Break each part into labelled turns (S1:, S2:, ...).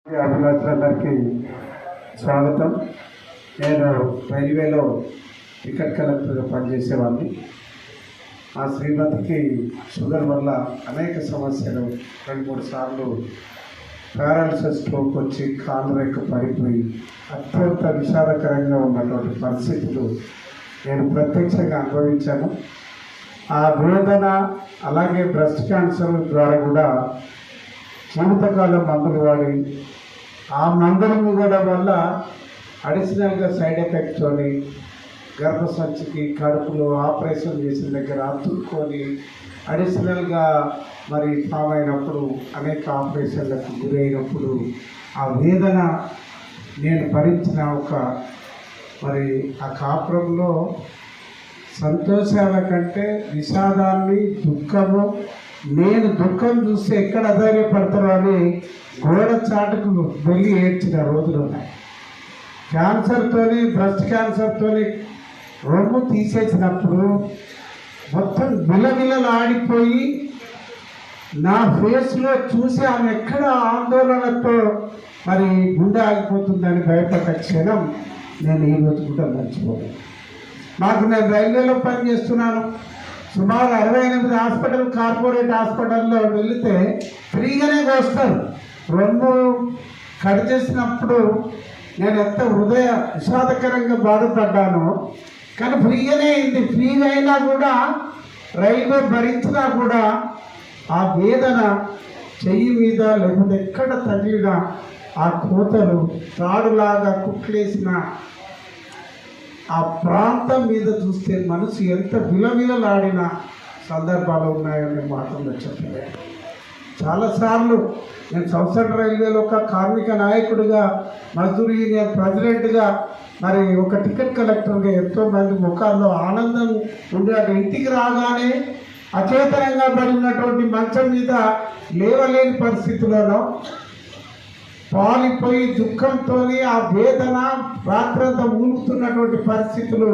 S1: అభిలాషులందరికీ స్వాగతం. నేను రైల్వేలో టికెట్ కలెక్టర్గా పనిచేసేవాడిని. ఆ శ్రీమతికి షుగర్ వల్ల అనేక సమస్యలు 2-3 సార్లు పారాలిసిస్ స్ట్రోక్ వచ్చి కాలు రేఖ పడిపోయి అత్యంత విషాదకరంగా ఉన్నటువంటి పరిస్థితులు నేను ప్రత్యక్షంగా అనుభవించాను. ఆ వేదన అలాగే బ్రెస్ట్ క్యాన్సర్ ద్వారా కూడా జీవితకాలం మందులు వాడి ఆ మందులు మిగడం వల్ల అడిషనల్గా సైడ్ ఎఫెక్ట్స్ అని గర్భసంచికి కడుపులో ఆపరేషన్ చేసిన దగ్గర అతుక్కొని అడిషనల్గా మరి ఫామ్ అయినప్పుడు అనేక ఆపరేషన్లకు గురైనప్పుడు ఆ వేదన నేను భరించిన మరి ఆ కాపురంలో సంతోషాల కంటే విషాదాన్ని దుఃఖము, నేను దుఃఖం చూస్తే ఎక్కడ అధైర్యపడతారో అని గోడ చాటుకు వెళ్ళి ఏడ్చిన రోజులు ఉన్నాయి. క్యాన్సర్తోని బ్రెస్ట్ క్యాన్సర్తోని రొమ్ము తీసేసినప్పుడు మొత్తం విలవిలలాడిపోయి నా ఫేస్లో చూసి ఆమె ఎక్కడ ఆందోళనతో మరి గుండె ఆగిపోతుందని భయపడ్డ క్షణం నేను ఈ రోజు కూడా మర్చిపోయాను. నేను రైల్వేలో పనిచేస్తున్నాను. సుమారు 68 హాస్పిటల్, కార్పొరేట్ హాస్పిటల్లో వెళితే ఫ్రీగానే వస్తారు. రొమ్ము కట్ చేసినప్పుడు నేను ఎంత హృదయ విషాదకరంగా బాధపడ్డానో, కానీ ఫ్రీగానే అయింది. ఫ్రీగా అయినా కూడా రైల్వే భరించినా కూడా ఆ వేదన చెయ్యి మీద లేకపోతే ఎక్కడ తగిలిన ఆ కోతలు తాడులాగా కుట్లేసిన ఆ ప్రాంతం మీద చూస్తే మనసు ఎంత విలవిలలాడిన సందర్భాలు ఉన్నాయని మాటల్లో చెప్పలేదు. చాలాసార్లు నేను సౌత్ సెంట్రల్ రైల్వేలో ఒక కార్మిక నాయకుడిగా, మజ్దూర్ యూనియన్ ప్రెసిడెంట్గా, మరి ఒక టికెట్ కలెక్టర్గా ఎంతోమంది ముఖాల్లో ఆనందం ఉండే ఇంటికి రాగానే అచేతనంగా పడినటువంటి మంచం మీద లేవలేని పరిస్థితులలో పాలిపోయి దుఃఖంతో ఆ వేదన రాత్రంతా ఊలుతున్నటువంటి పరిస్థితులు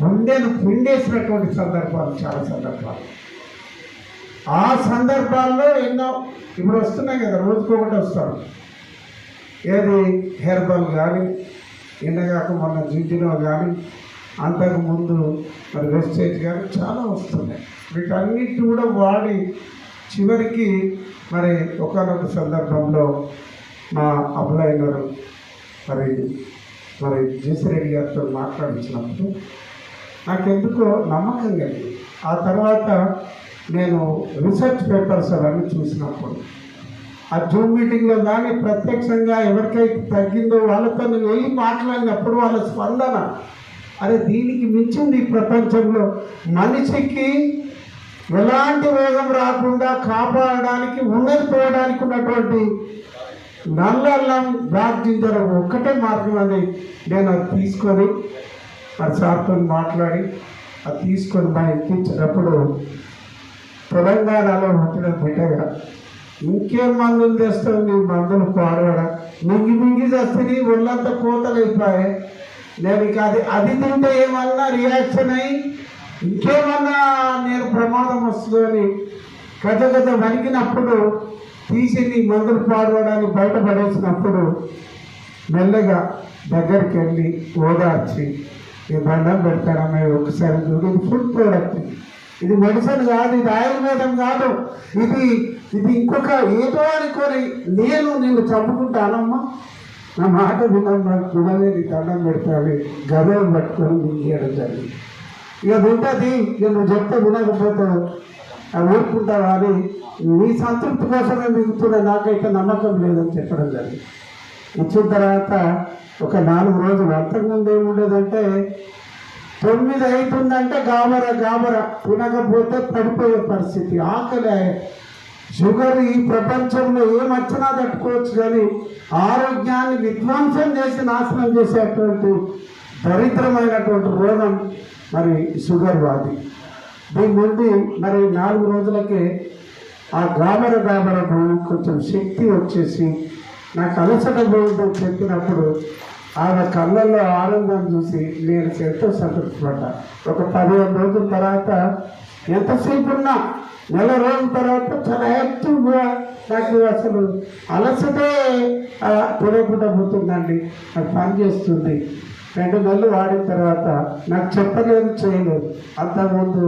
S1: గుండెను పిండేసినటువంటి సందర్భాలు, చాలా సందర్భాలు. ఆ సందర్భాల్లో ఎన్నో ఇప్పుడు వస్తున్నాయి కదా, రోజుకొకటి వస్తారు. ఏది హెర్బల్ కానీ, నిన్నగాక మొన్న జిడ్డిలో కానీ, అంతకుముందు మరి వెస్టేజ్ కానీ చాలా వస్తున్నాయి. వీటన్నిటి కూడా వాడి చివరికి మరి ఒకనొక సందర్భంలో మా అబ్బాయి గారు మరి జేసిరెడ్డి గారితో మాట్లాడించినప్పుడు నాకెందుకో నమ్మకం కలిగింది. ఆ తర్వాత నేను రీసెర్చ్ పేపర్స్ అవన్నీ చూసినప్పుడు, ఆ జూమ్ మీటింగ్లో కానీ ప్రత్యక్షంగా ఎవరికైతే తగ్గిందో వాళ్ళతో వెళ్ళి మాట్లాడినప్పుడు వాళ్ళ స్పందన, అరే దీనికి మించింది ఈ ప్రపంచంలో. మనిషికి ఎలాంటి రోగం రాకుండా కాపాడడానికి, ఉన్నది పోవడానికి ఉన్నటువంటి నల్లల్లం, బ్లాక్ జింజర్ ఒక్కటే మార్గం అని నేను అది తీసుకొని మరి సార్తో మాట్లాడి అది తీసుకొని మా ఎక్కించేటప్పుడు తెలంగాణలో పుట్టిన బిడ్డగా ఇంకేం మందులు తెస్తావు, నీ మందులు పాడవడా, మింగి చేస్తే ఒళ్ళంతా కోతలు అయిపోయాయి. నేను ఇక అది తింటే ఏమన్నా రియాక్షన్ అయ్యి ఇంకేమన్నా నేను ప్రమాదం వస్తుందని గజ వణికినప్పుడు తీసి నీ మందులు పాడవడానికి బయటపడేసినప్పుడు మెల్లగా దగ్గరికి వెళ్ళి ఓదార్చి ఈ దండం పెడతానమ్మ, ఒకసారి చూడు, ఇది ఫుడ్ ప్రోడక్ట్, ఇది మెడిసిన్ కాదు, ఇది ఆయుర్వేదం కాదు, ఇది ఇంకొక ఏదో అనుకొని నిన్ను చంపుకుంటానమ్మా, నా మాట వినమ్మా, వినలేదు దండం పెడతావి, గదలు పట్టుకొని మింగేయడం జరిగింది. ఇక ఉంటుంది, ఇక నువ్వు చెప్తే వినకపోతే ఊరుకుంటావా అని నీ సంతృప్తి కోసమే మిగుతున్నా, నాకైతే నమ్మకం లేదని చెప్పడం జరిగింది. ఇచ్చిన తర్వాత ఒక 4 రోజులు, అంతకుముందు ఏముండేదంటే 9 అవుతుందంటే గాబర తినకపోతే పడిపోయే పరిస్థితి, ఆకలి. షుగర్ ఈ ప్రపంచంలో ఏమొచ్చినా తట్టుకోవచ్చు, కానీ ఆరోగ్యాన్ని విధ్వంసం చేసి నాశనం చేసేటువంటి దరిద్రమైనటువంటి రోగం మరి షుగర్ వ్యాధి. దీని నుండి మరి 4 రోజులకే ఆ గాబరకు కొంచెం శక్తి వచ్చేసి నాకు అలసట పోయిందని చెప్పినప్పుడు ఆమె కళ్ళల్లో ఆనందం చూసి నేను ఎంతో సంతృప్తి పడ్డా. ఒక 15 రోజుల తర్వాత ఎంతసేపు ఉన్నా నెల రోజుల తర్వాత చాలా యాక్టివ్గా నాకు అసలు అలసటే తెలియకుండా పోతుందండి. నాకు పని చేస్తుంది. 2 నెలలు వాడిన తర్వాత నాకు చెప్పలేదు, చేయలేదు. అంతకుముందు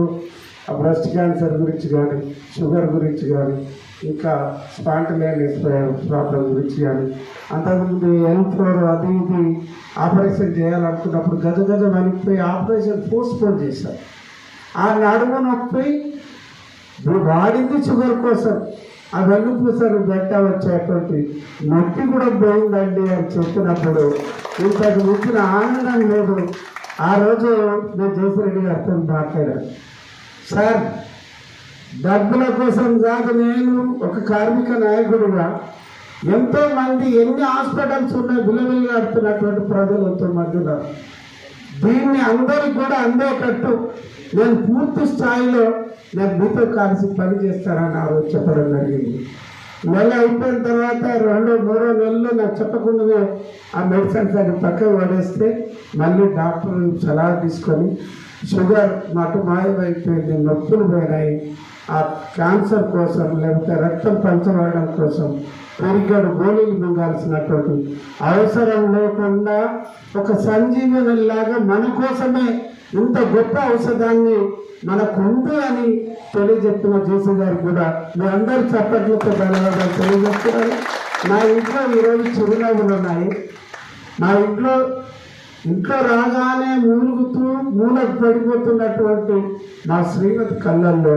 S1: బ్రెస్ట్ క్యాన్సర్ గురించి కానీ, షుగర్ గురించి కానీ, ఇంకా స్పాంటలేనియస్ ప్రాబ్లం గురించి కానీ, అంతకుముందు L4 అది ఇది ఆపరేషన్ చేయాలనుకున్నప్పుడు గజ వణికిపోయి ఆపరేషన్ పోస్ట్పోన్ చేశారు. ఆ నడుము నొప్పి వాడింది షుగర్ కోసం, ఆ వెన్నుపూసలు గట్ట వచ్చేటువంటి నొప్పి కూడా పోయిందండి అని చెప్పినప్పుడు ఇంతకు మించిన ఆనందం లేదు. ఆ రోజు నేను జోసిరెడ్డి గారితో మాట్లాడాను. సార్, డబ్బుల కోసం కాదు, నేను ఒక కార్మిక నాయకుడిగా ఎంతోమంది ఎన్ని హాస్పిటల్స్ ఉన్నాయి బిల్లబిల్లి ఆడుతున్నటువంటి ప్రజలు ఎంతోమంది ఉన్నారు. దీన్ని అందరికీ కూడా అందేటట్టు నేను పూర్తి స్థాయిలో నేను మీతో కలిసి పని చేస్తానని ఆ రోజు చెప్పడం జరిగింది. నెల అయిపోయిన తర్వాత 2-3 నెలలు నాకు చెప్పకుండానే ఆ మెడిసిన్స్ అది పక్కకు పడేస్తే మళ్ళీ డాక్టర్ సలహా తీసుకొని షుగర్ మటు మాయమైపోయింది, నొప్పులు పోయినాయి, ఆ క్యాన్సర్ కోసం లేకపోతే రక్తం పంచబడడం కోసం పెరిగాడు గోళీలు మింగాల్సినటువంటి అవసరం లేకుండా ఒక సంజీవనిలాగా మన కోసమే ఇంత గొప్ప ఔషధాన్ని మనకు ఉంది అని తెలియజెప్పిన జేసీ గారికి కూడా మీ అందరి చప్పట్లతో ధన్యవాదాలు తెలియజేస్తున్నారు. నా ఇంట్లో ఈరోజు చిరునవ్వులు ఉన్నాయి. నా ఇంట్లో రాగానే మూలకు పడిపోతున్నటువంటి మా శ్రీమతి కళ్ళల్లో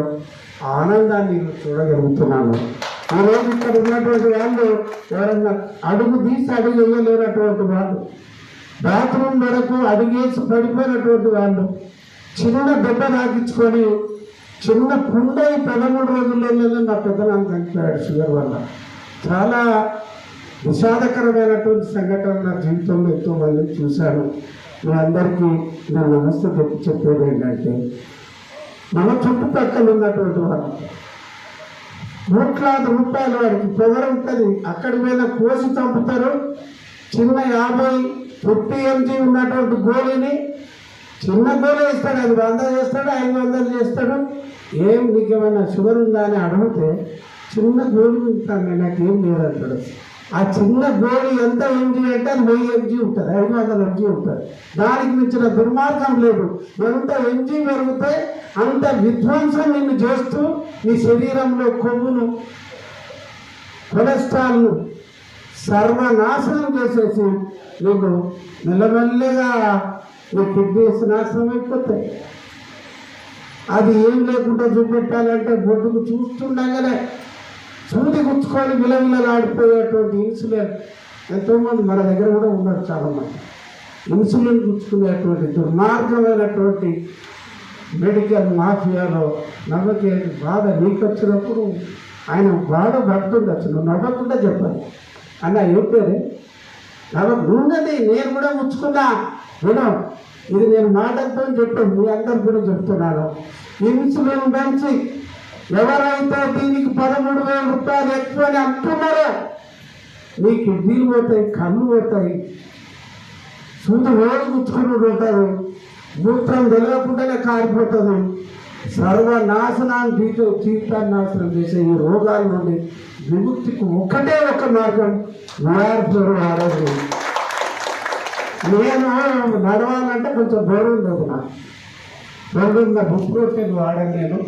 S1: ఆనందాన్ని చూడగలుగుతున్నాను. ఈరోజు ఇక్కడ ఉన్నటువంటి వాళ్ళు ఎవరన్నా అడుగు తీసి అడుగు వేయలేనటువంటి వాళ్ళు, బాత్రూమ్ వరకు అడుగేసి పడిపోయినటువంటి వాళ్ళు, చిన్న దెబ్బ తాకించుకొని చిన్న పుండై 13 రోజుల్లోనే నా పెద్దనాన్న చనిపోయాడు షుగర్ వల్ల. చాలా విషాదకరమైనటువంటి సంఘటన నా జీవితంలో ఎంతో మంది చూశాను. మీ అందరికీ నా నమస్తే చెప్పేది ఏంటంటే, మన చుట్టుపక్కల ఉన్నటువంటి వాళ్ళు ₹100,000 వాడికి పొగర ఉంటుంది, అక్కడి మీద కోసి చంపుతారు. చిన్న 50-50 mg ఉన్నటువంటి గోళీని చిన్న గోళీ ఇస్తాడు, అది 100 చేస్తాడు, 500 చేస్తాడు. ఏం నీకేమైనా షుగర్ ఉందా అని అడిగితే చిన్న గోళీ ఇస్తాను, నాకేం లేదంటాడు. ఆ చిన్న గోళీ ఎంత ఎంజీ అంటే అది 1000 mg ఉంటుంది, 500 mg ఉంటుంది. దానికి మించిన దుర్మార్గం లేదు. ఎంత ఎంజీ పెరిగితే అంత విధ్వంసం నిన్ను చేస్తూ నీ శరీరంలో కొవ్వును, కొలెస్ట్రాల్ను సర్వనాశనం చేసేసి నీకు మెల్లమెల్లగా నీ కిడ్నీస్ నాశనం అయిపోతాయి. అది ఏం లేకుండా చూపెట్టాలంటే బొడ్డుకు చూస్తుండగానే సూది గుచ్చుకొని విలవిలలాడిపోయేటువంటి ఇన్సులిన్ ఎంతోమంది మన దగ్గర కూడా ఉన్నారు. చాలామంది ఇన్సులిన్ గుచ్చుకునేటువంటి దుర్మార్గమైనటువంటి మెడికల్ మాఫియాలో నమ్మకే బాధ నీకు వచ్చినప్పుడు ఆయన బాధ పడుతుండొచ్చు. నువ్వు నవ్వకుండా చెప్పాలి అన్న చెప్పేది ఉన్నది. నేను కూడా ముచ్చుకున్నా విను, ఇది నేను మాటలతో చెప్పాను, మీ అందరు కూడా చెప్తున్నాను. ఇన్సులిన్ పెంచి ఎవరైతే దీనికి ₹13,000 ఎక్కువ అని అంటున్నారో నీ కిడ్నీలు పోతాయి, కళ్ళు పోతాయి, సూది రోజు గుచ్చుకుని ఉంటారు, మూత్రం తెలియకుండానే కారిపోతుంది. సర్వనాశనాన్ని జీవితాన్ని నాశనం చేసే ఈ రోగాల నుండి విముక్తికి ఒకటే ఒక మార్గం వాడదు. నేను నడవాలంటే కొంచెం దూరం ఉండదు. నాకు 2 బుక్ రొట్టెలు వాడాను నేను.